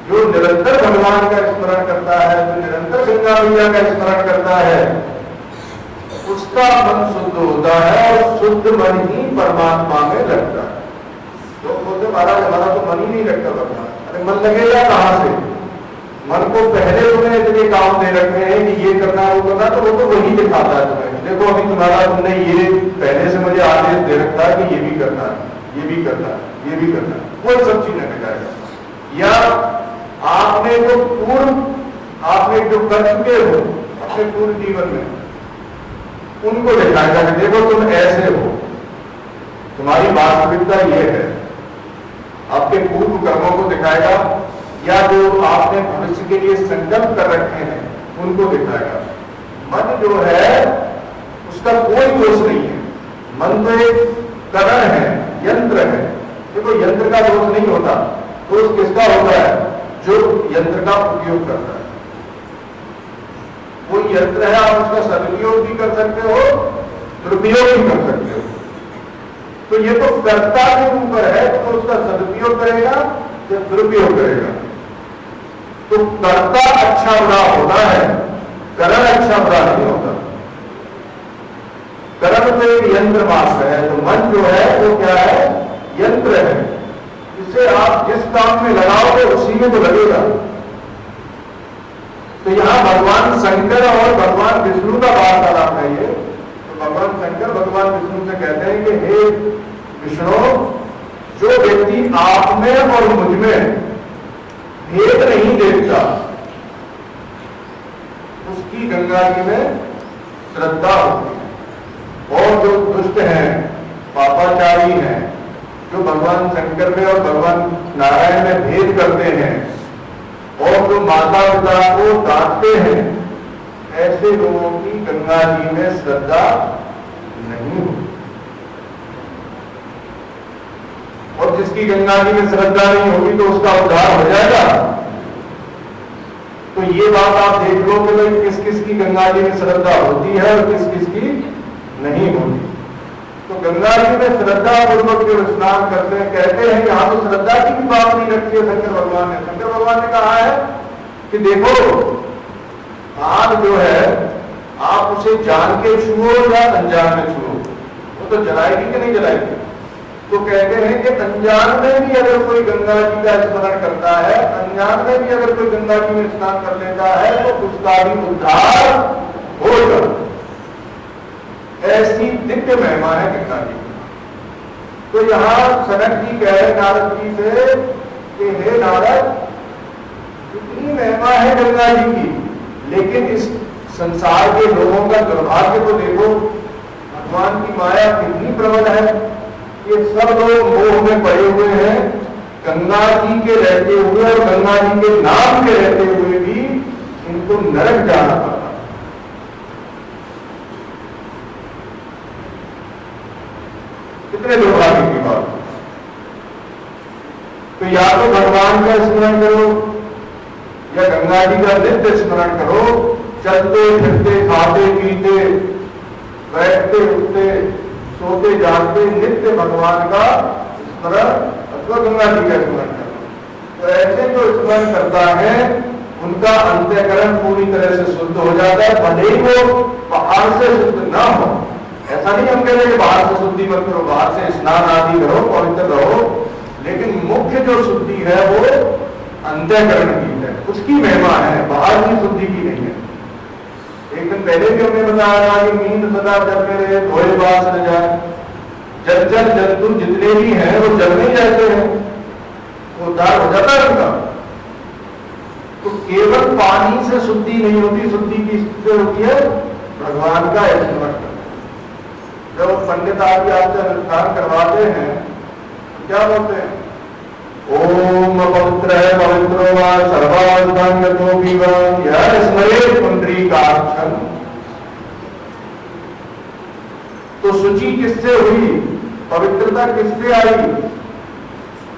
जो निरंतर भगवान का स्मरण करता है, जो निरंतर गंगा मैया का स्मरण करता है, उसका मन शुद्ध होता है और शुद्ध मन ही परमात्मा में लगता है। लोग बोलते महाराज हमारा तो मन ही नहीं लगता भगवान। अरे मन लगेगा कहां से? मन को पहले तुम्हें इतने काम दे रखे हैं कि ये करना वो करना, तो वो तो वही दिखाता है तुम्हें। देखो अभी तुम्हारा तुमने ये पहले से मुझे आदेश दे रखा है कि ये भी करना है, ये भी करना है, ये भी करना है, वो सब चीजें दिखाएगा। या आपने जो कर चुके हो अपने पूरे जीवन में, उनको दिखाएगा कि देखो तुम ऐसे हो, तुम्हारी वास्तविकता ये है। आपके पूर्व कर्मों को दिखाएगा, या जो आपने भविष्य के लिए संकल्प कर रखे हैं उनको दिखाएगा। मन जो है उसका कोई दोष नहीं है। मन तो एक करण है, यंत्र है। देखो यंत्र का दोष नहीं होता, दोष किसका होता है? जो यंत्र का उपयोग करता है। वो यंत्र है, आप उसका सदुपयोग भी कर सकते हो, दुरुपयोग भी कर सकते हो। तो ये तो कर्ता के ऊपर है, तो उसका सदुपयोग करेगा या दुरुपयोग करेगा। तो कर्ता अच्छा बुरा होता है, करण अच्छा बुरा नहीं होता। करण तो एक यंत्र मात्र है, तो मन जो है वो क्या है, यंत्र है। इसे आप जिस काम में लगाओगे उसी में तो लगेगा। तो यहां भगवान शंकर और भगवान विष्णु का वार्तालाप है ये। तो भगवान शंकर भगवान विष्णु से कहते हैं कि हे विष्णु, जो व्यक्ति आप में और मुझ में भेद नहीं देखता, उसकी गंगा जी में श्रद्धा होती है। और जो दुष्ट हैं, पापाचारी हैं, जो भगवान शंकर में और भगवान नारायण में भेद करते हैं और जो माता पिता को डांटते हैं, ऐसे लोगों की गंगा जी में श्रद्धा नहीं होती। और जिसकी गंगा जी में श्रद्धा नहीं होगी तो उसका उद्धार हो जाएगा। तो ये बात आप देख लो कि भाई किस किस की गंगा जी में श्रद्धा होती है और किस किस की नहीं होती। तो गंगा जी में श्रद्धा पूर्वक जो स्नान करते हैं, कहते हैं यहां तो श्रद्धा की भी बात नहीं रखी है शंकर भगवान ने। शंकर भगवान ने कहा है कि देखो, आग जो है आप उसे जान के छुओ या अनजान में छुओ, वो तो जलाएगी कि नहीं जलाएगी। तो कहते हैं कि अनजान में भी अगर कोई गंगा जी का स्मरण करता है, अनजान में भी अगर कोई गंगा जी में स्नान कर लेता है, तो उसका भी उद्धार होगा। ऐसी दिव्य महिमा है गंगा जी। तो यहां सनक जी कह रहे नारद जी से कि हे नारद, इतनी महिमा है गंगा जी की, लेकिन इस संसार के लोगों का दुर्भाग्य तो देखो, भगवान की माया कितनी प्रबल है। ये सब लोग मोह में पड़े हुए हैं, गंगा जी के रहते हुए और गंगा जी के नाम के रहते हुए भी इनको नरक जाना पड़ता। कितने दुर्भाग्य की बात। तो या तो भगवान का स्मरण करो या गंगा जी का नित्य स्मरण करो। चलते फिरते, खाते पीते, बैठते उठते, सोते जागते नित्य भगवान का स्मरण अथवा गंगा जी का स्मरण करो। तो ऐसे जो स्मरण करता है उनका अंतःकरण पूरी तरह से शुद्ध हो जाता है, भले ही वो बाहर से शुद्ध ना हो। ऐसा नहीं हम कह रहे कि बाहर से शुद्धि मत करो, बाहर से स्नान आदि करो, पवित्र रहो, लेकिन मुख्य जो शुद्धि है वो अंतःकरण की है, उसकी महिमा है, बाहर की शुद्धि की नहीं है। एक दिन पहले भी हमने बताया था कि नींद सदा जलते रहे, धोए बास न जाए। जल जल जंतु जितने भी हैं वो जलने जाते हैं, उद्धार हो जाता है उनका। तो केवल पानी से शुद्धि नहीं होती, शुद्धि की स्थिति होती है भगवान का स्मरण करना। जब पंडित आदि आपसे अनुष्ठान करवाते हैं तो क्या बोलते हैं, ओम पवित्र है पवित्रो वा सर्वांगतो विवान यह स्मरेत पुंडरीकाक्षं। तो शुचि किससे हुई, पवित्रता किससे आई,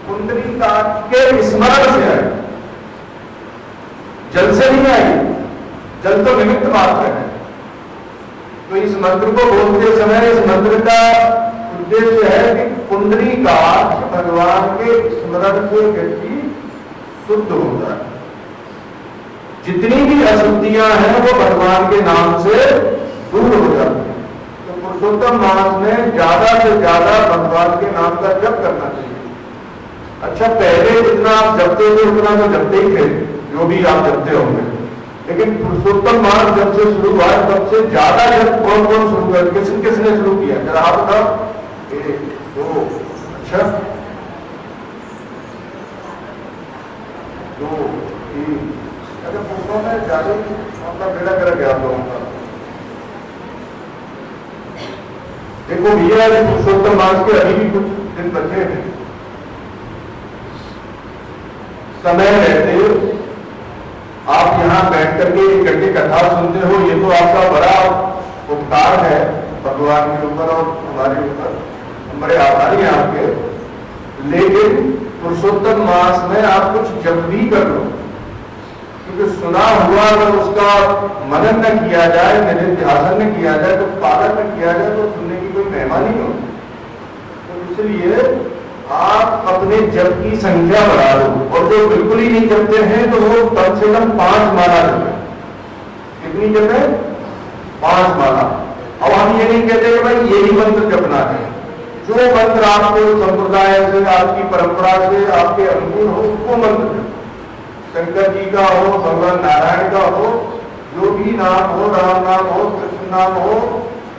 पुंडरीकाक्ष के स्मरण से आई, जल से नहीं आई। जल तो निमित्त मात्र है। तो इस मंत्र को बोलते समय इस मंत्र का उद्देश्य है कि पुंडरीकाक्ष भगवान के स्मरण से व्यक्ति शुद्ध होता है। जितनी भी अशुद्धियां हैं वो भगवान के नाम से दूर हो जाती हैं। तो पुरुषोत्तम मास में ज्यादा से ज्यादा भगवान के नाम का जप करना चाहिए। अच्छा, पहले जितना आप जपते थे उतना तो जपते ही थे, जो भी आप जपते होंगे, लेकिन पुरुषोत्तम मास जब से शुरू हुआ सबसे ज्यादा जब कौन कौन शुरू किया, किसने शुरू किया, जरा आप बताओ। दो, अच्छा, 2 3, अगर पुरुषों में ज्यादा आपका बेड़ा कर गया लोगों का। देखो भैया, पुरुषोत्तम मास के अभी भी कुछ दिन बचे हैं। समय रहते आप यहाँ बैठ करके 1 घंटे कथा सुनते हो, ये तो आपका बड़ा उपकार है भगवान के ऊपर और हमारे ऊपर, हम बड़े आभारी हैं आपके। लेकिन पुरुषोत्तम मास में आप कुछ जप भी कर लो, क्योंकि सुना हुआ अगर उसका मनन न किया जाए, निधिध्यासन न किया जाए, तो पालन न किया जाए, तो सुनने की कोई महिमा नहीं होती। तो इसलिए आप अपने जप की संख्या बढ़ा लो, और जो बिल्कुल ही नहीं जपते हैं तो वो कम से कम 5 माला जपे। कितनी जपे? 5 माला। अब हम ये नहीं कहते कि भाई यही मंत्र जपना है, जो मंत्र आपको संप्रदाय से, आपकी परंपरा से आपके अनुकूल हो, वो मंत्र जपो। शंकर जी का हो, भगवान नारायण का हो, जो भी नाम हो, राम नाम हो, कृष्ण नाम हो,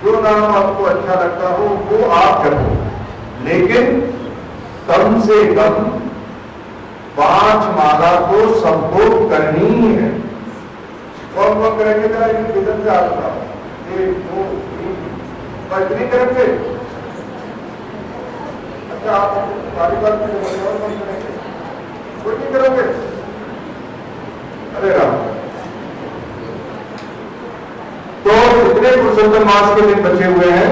जो नाम आपको अच्छा लगता हो वो आप जपो, लेकिन कम से कम 5 माला तो सबको करनी ही है। कौन कौन करेंगे? जरा किधर से आता है? 1 2 3 नहीं करेंगे? अच्छा, आप सारी बात करेंगे, कोई नहीं करोगे? अरे राम। तो जितने पुरुषोत्तम मास के दिन बचे हुए हैं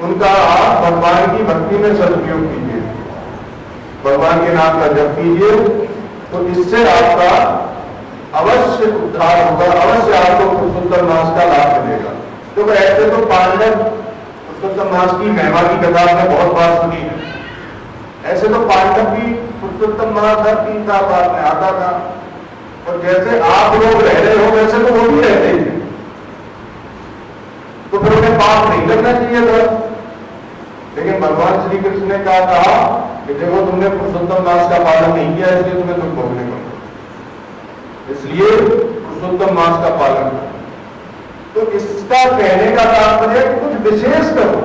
उनका आप भगवान की भक्ति में सदुपयोग कीजिए, भगवान के नाम का जप कीजिए, तो इससे आपका अवश्य उद्धार होगा, अवश्य आपको पुरुषोत्तम मास का लाभ मिलेगा। तो ऐसे तो पांडव पुरुषोत्तम मास की महिमा की कथा आपने बहुत बार सुनी है। ऐसे तो पांडव की पुरुषोत्तम मास हर 3 साल बाद में आता था, और जैसे आप लोग रह रहे हो वैसे तो वो भी रहते थे, तो फिर उन्हें पाप नहीं करना चाहिए था। लेकिन भगवान श्री कृष्ण ने कहा कि देखो तुमने पुरुषोत्तम मास का पालन नहीं किया, इसलिए तुम्हें दुख भोगने को, इसलिए पुरुषोत्तम मास का पालन करो। तो इसका कहने का तात्पर्य कुछ विशेष करो,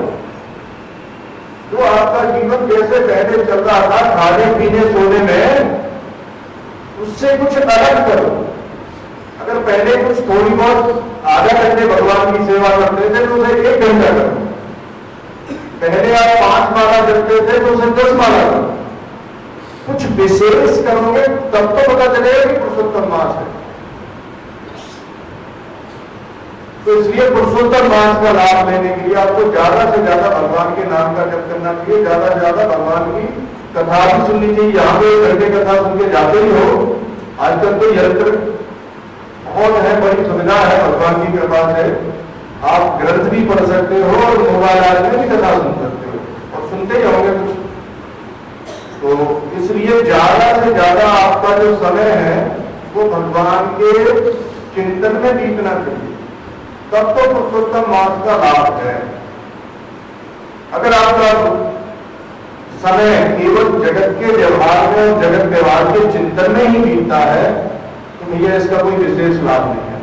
जो आपका जीवन जैसे पहले चल रहा था खाने पीने सोने में, उससे कुछ अलग करो। अगर पहले कुछ थोड़ी बहुत आधा घंटे भगवान की सेवा करते थे तो उसे 1 घंटा करो। पहले आप 5 माला जपते थे तो उसे 10 माला करो। कुछ विशेष करोगे तब तो पता चलेगा कि पुरुषोत्तम मास है। तो इसलिए पुरुषोत्तम मास का लाभ लेने के लिए आपको ज्यादा से ज्यादा भगवान के नाम का जप करना चाहिए, ज्यादा से ज्यादा भगवान की कथा भी सुननी चाहिए। यहाँ पे 1 घंटे कथा सुन के जाते ही हो। आजकल तो यंत्र बहुत है, बड़ी सुविधा है, भगवान की कृपा से आप ग्रंथ भी पढ़ सकते हो और मोबाइल आदि में भी कथा सुन सकते हो, और सुनते ही होंगे कुछ। तो इसलिए ज्यादा से ज्यादा आपका जो समय है वो भगवान के चिंतन में बीतना चाहिए, तब तो पुरुषोत्तम मास का लाभ है। अगर आपका समय केवल जगत के व्यवहार में और जगत व्यवहार के चिंतन में ही बीतता है तो भैया इसका कोई विशेष लाभ नहीं है।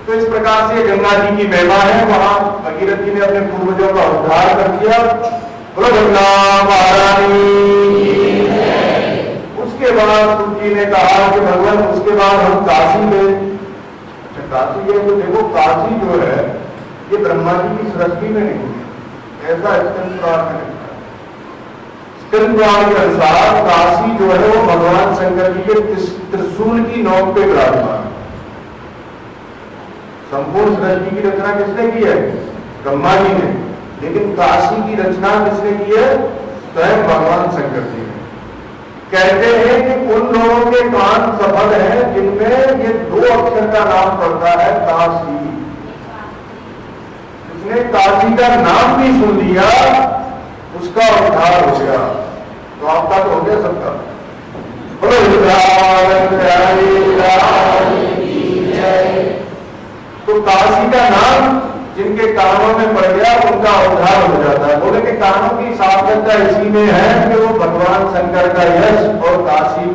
तो इस प्रकार से गंगा जी की महिमा है। वहां भगीरथ जी ने अपने पूर्वजों का उद्धार कर दिया। बोलो गंगा महारानी। उसके बाद तुलसी ने कहा कि भगवान उसके बाद हम काशी गए। अच्छा काशी गए तो देखो काशी जो है ये ब्रह्मा जी की सृष्टि में नहीं हुई, ऐसा स्कंद पुराण में लिखा है। स्कंद पुराण के अनुसार काशी जो है वो भगवान शंकर जी के त्रिशूल की नोक पे विराजमान है। संपूर्ण सृष्टि की रचना किसने की है? ब्रह्मा जी ने। लेकिन काशी की रचना किसने की है? स्वयं भगवान शंकर जी ने। कहते हैं कि उन लोगों के कान सफल हैं जिनमें ये 2 अक्षर का नाम पड़ता है काशी। जिसने काशी का नाम भी सुन लिया उसका उद्धार हो गया। तो आपका तो हो गया सबका। तो काशी का नाम जिनके कानों में पड़ गया उनका उद्धार हो जाता है। बोले कि कानों की सार्थकता इसी में है कि वो भगवान शंकर का यश और काशी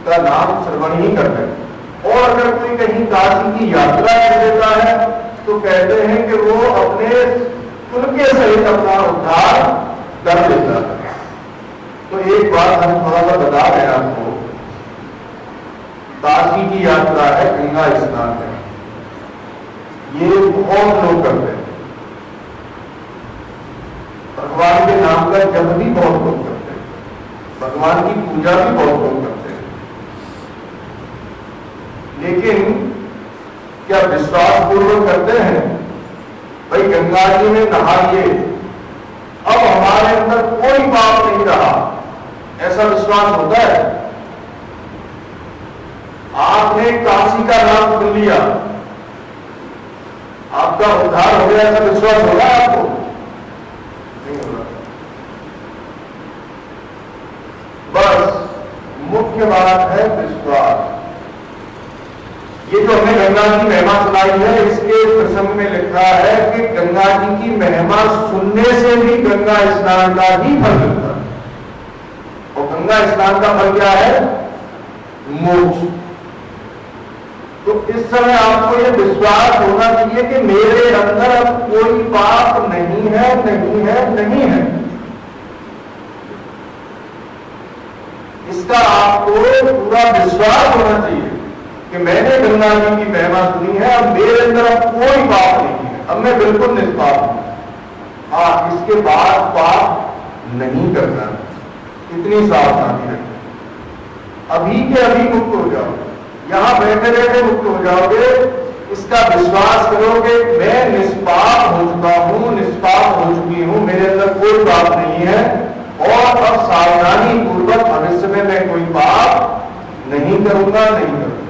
का नाम श्रवण ही करते हैं। और अगर कोई कहीं काशी की यात्रा कर देता है तो कहते हैं कि वो अपने कुल के सहित अपना उद्धार कर देता है। तो एक बात हम थोड़ा सा बता रहे हैं आपको। काशी की यात्रा है, गंगा स्नान है, ये बहुत लोग करते हैं। भगवान के नाम का जप भी बहुत लोग करते हैं, भगवान की पूजा भी बहुत लोग करते हैं। लेकिन क्या विश्वास पूर्वक करते हैं? भाई गंगा जी में नहा लिए, अब हमारे अंदर कोई पाप नहीं रहा, ऐसा विश्वास होता है? आपने काशी का नाम सुन लिया, आपका उद्धार हो गया, ऐसा विश्वास होगा आपको? नहीं होगा। बस मुख्य बात है विश्वास। ये जो हमने गंगा की महिमा सुनाई है, इसके प्रसंग में लिखा है कि गंगा जी की महिमा सुनने से भी गंगा स्नान का ही फल मिलता है। और गंगा स्नान का फल क्या है? मोक्ष। तो इस समय आपको ये विश्वास होना चाहिए कि मेरे अंदर अब कोई पाप नहीं है, नहीं है, नहीं है। इसका आपको पूरा विश्वास होना चाहिए कि मैंने गंगा जी की महिमा सुनी है, अब मेरे अंदर अब कोई पाप नहीं है, अब मैं बिल्कुल निष्पाप हूं। हाँ, इसके बाद पाप नहीं करना, इतनी सावधानी रखें। अभी के अभी मुक्त हो जाओ, यहां बैठे बैठे मुक्त हो जाओगे। इसका विश्वास करो कि मैं निष्पाप हो चुका हूं, निष्पाप हो चुकी हूं, मेरे अंदर कोई पाप नहीं है, और अब सावधानी पूर्वक भविष्य में मैं कोई पाप नहीं करूंगा, नहीं करूंगा।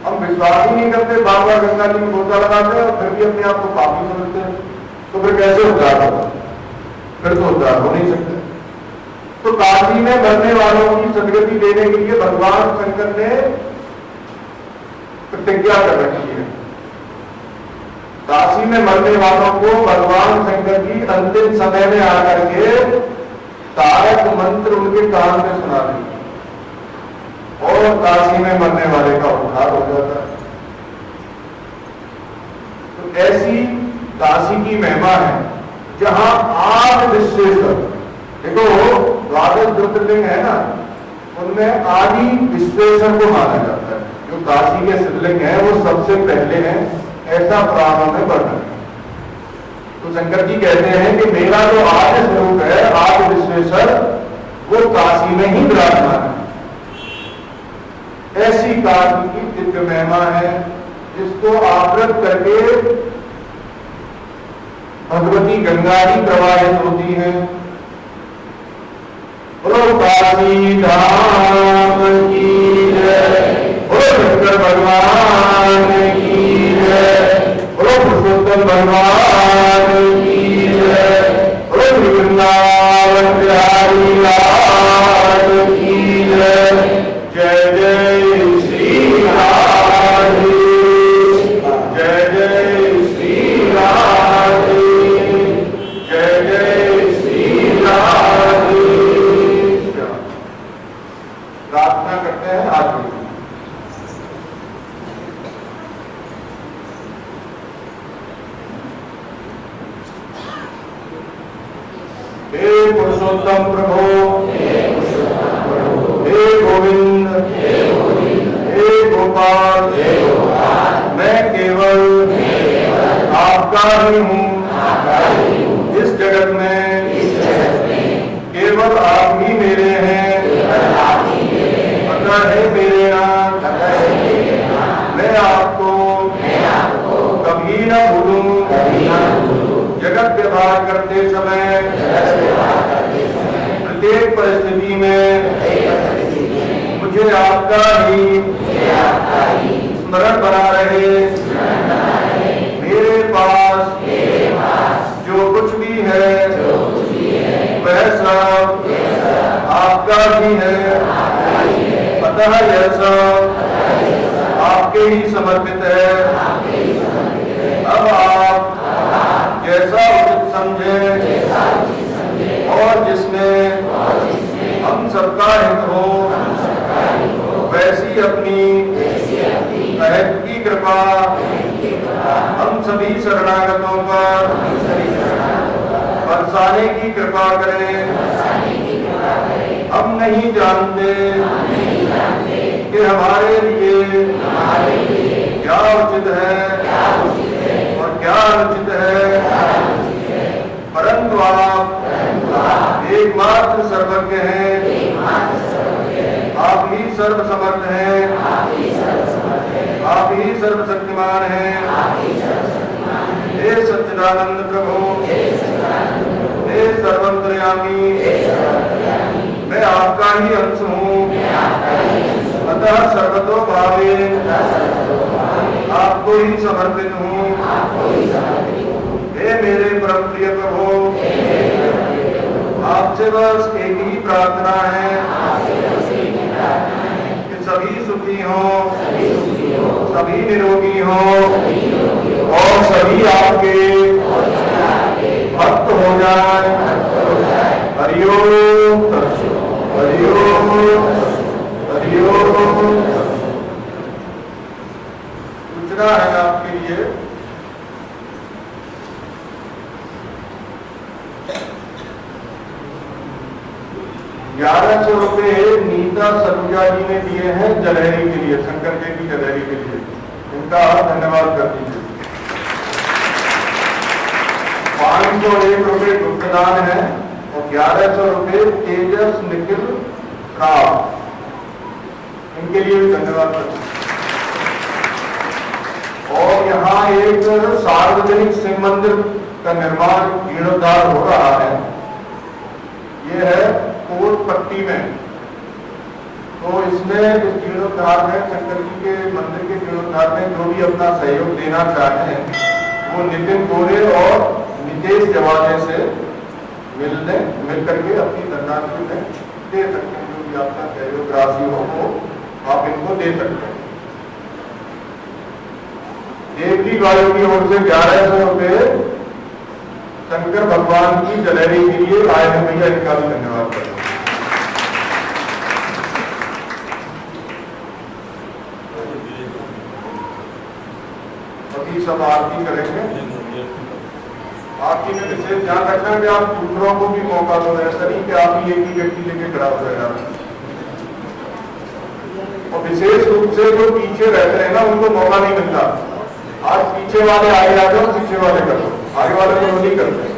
हम विश्वास ही नहीं करते, बार बार गंगा जी में गोता लगाते हैं और फिर भी अपने आप को पापी समझते हैं, तो फिर कैसे उद्धार होगा? फिर तो उद्धार हो नहीं सकते। तो काशी में मरने वालों की सदगति देने के लिए भगवान शंकर ने प्रतिज्ञा कर रखी है। काशी में मरने वालों को भगवान शंकर जी अंतिम समय में आकर के तारक मंत्र उनके कान में सुना देंगे और काशी में मरने वाले का उद्धार हो जाता है। तो ऐसी काशी की महिमा है जहां आदि विश्वेश्वर, देखो द्वादश ज्योतिर्लिंग है ना, उनमें आदि विश्वेश्वर को माना जाता है। जो काशी के शिवलिंग है वो सबसे पहले हैं, ऐसा पुराणों में वर्णन है। तो शंकर जी कहते हैं कि मेरा जो आदि स्वरूप है, आदि विश्वेश्वर, वो काशी में ही विराजमान है। ऐसी काशी की दिव्य महिमा है जिसको आवृत करके भगवती गंगा ही प्रवाहित होती है। बोलो काशी धाम की जय, बोलो शंकर भगवान की जय, बोलो पुरुषोत्तम भगवान की जय, बोलो वृंदावन बिहारी लाल की जय। जय जय श्री राधे, जय जय श्री राधे, जय जय श्री राधे। प्रार्थना करते हैं आगे। हे पुरुषोत्तम प्रभु, हे गोविंद, हे गोपाल, मैं केवल आपका ही हूँ। इस जगत में केवल आप ही मेरे हैं। अतः हे मेरे नाथ, मैं आपको कभी न भूलूं। जगत व्यवहार करते समय प्रत्येक परिस्थिति में मुझे आपका ही स्मरण बना रहे। मेरे पास जो कुछ भी है वह सब आपका ही है। अतः यह सब आपके ही समर्पित है। अब आप जैसा उचित समझे और जिसमें हम सबका हित हो, वैसी अपनी महत्व की कृपा हम सभी शरणागतों पर बरसाने की कृपा करें। हम नहीं जानते कि हमारे लिए क्या उचित है और क्या अनुचित है, परंतु आप एकमात्र सर्वज्ञ हैं। आप ही सर्वसमर्थ हैं, आप ही सर्वशक्तिमान हैं। हे सच्चिदानंद प्रभु, हे सर्वंतर्यामी, मैं आपका ही अंश हूँ। अतः सदा सर्वतो भावे आपको ही समर्पित हूँ। हे मेरे परम प्रिय प्रभु, आपसे बस एक ही प्रार्थना है कि सभी सुखी हों, सभी निरोगी हों और सभी आपके भक्त हो जाए। हरिओम हरिओम हरिओम। सूचना है आपके लिए, ₹1100 नीता सलूजा जी ने दिए हैं जलहरी के लिए, शंकर जी की जलहरी के लिए। इनका धन्यवाद कर दीजिए। ₹501 गुप्तदान है और ₹1100 तेजस निखिल राव, इनके लिए भी धन्यवाद कर दीजिए। और यहाँ एक सार्वजनिक शिव मंदिर का निर्माण जीर्णोद्धार हो रहा है। ये है कोट पट्टी में। तो इसमें इस जीर्णोद्धार में, शंकर जी के मंदिर के जीर्णोद्धार में जो भी अपना सहयोग देना चाहते हैं वो नितिन गोरे और नितेश जवाले से मिल करके अपनी धनराशि में दे सकते हैं। जो भी आपका सहयोग राशि हो वो आप इनको दे सकते हैं। देवली वायु की ओर से ₹1100 शंकर भगवान की जलहरी के लिए आए हैं भैया, इनका भी धन्यवाद करता हूं। अभी सब आरती करेंगे। आरती में विशेष ध्यान रखना है कि आप दूसरों को भी मौका दो, ऐसा नहीं कि आप ही एक ही व्यक्ति लेके खड़ा हो जाएगा। और विशेष रूप से जो पीछे रहते हैं ना, उनको मौका नहीं मिलता। आज पीछे वाले आगे आ जाओ, पीछे वाले कर दो, आगे वाले तो नहीं करते।